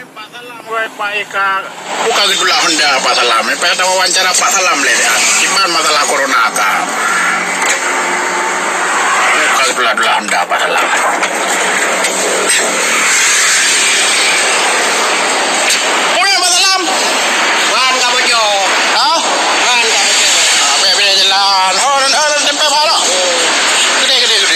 Pak Salam, Pak Eka, buka gitulah Honda Pak Salam. Pengen tahu wawancara Pak Salam lihat. Gimana masalah corona kah? Buka gitulah Honda Pak Salam. Punya Pak Salam. Wan kamu jo. Hah? Wan kamu jo. Beda jalan. Oh, tempat mana? Gede.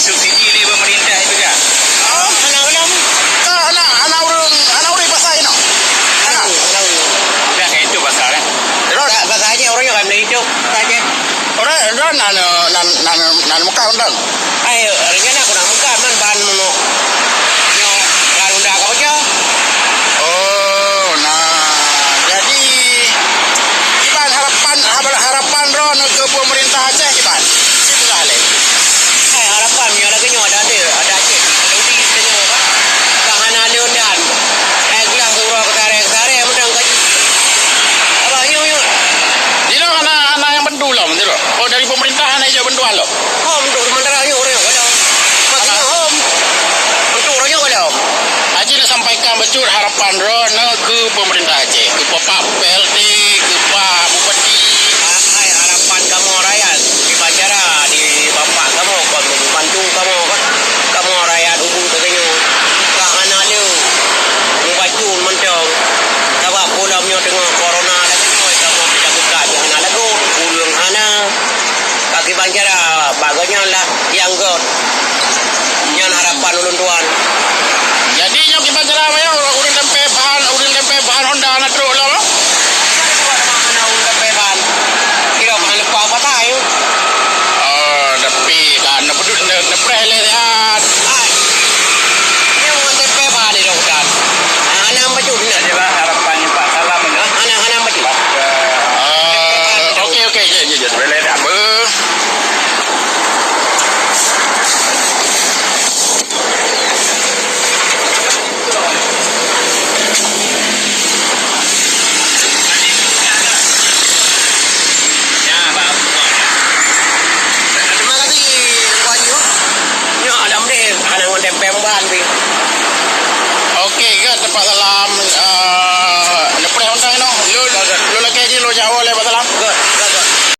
Subsidi dari pemerintah itu ya. Oh, anak urang pasar ini. Anak. Udah kayak itu pasarnya. Terus pasarnya orangnya kan dari itu saja. Orang nan muka undang. Ayo, rencana aku nak muka man bahan mono. Yo, kan undang kau aja. Oh, nah. Jadi gimana harapan Ron ke pemerintah Aceh gimana? Situ kali. Harapan punya lagi ada Aceh. Jadi tengok kahana neundan. Gelang surau ketare mendang kaji. Apa yo. Dilo anak yang bendu lah mentiro. Oh dari pemerintahan aja benduan lo. Oh, untuk sementara yo orang kalau. Makanya untuk orangnya kalau. Haji nak sampaikan betul harapan Ron ke pemerintah Aceh, ke Bapak PLT, ke Pak Bupati. Harapan kamu rakyat di Banjara, di bapak kamu, bantu kamu kan, kamu rakyat hubung terkenyu, kahana lu, membantu mentong, sebab pulamnya dengan corona lagi kamu tidak buka jangan lagu, pulang hana, kaki Banjara, baganya lah yang god, yang harapan ulun tuan. Jadi yang kita jalan ya, urin tempe bahan Honda anak teruk lah. Tapi kan nepres lihat. Ini orang tempe bani dong kan. Anak baju ni adalah harapannya Pak Salam. Anak baju. Oke, je boleh dah. Okey ke tempat Salam nepres Honda no.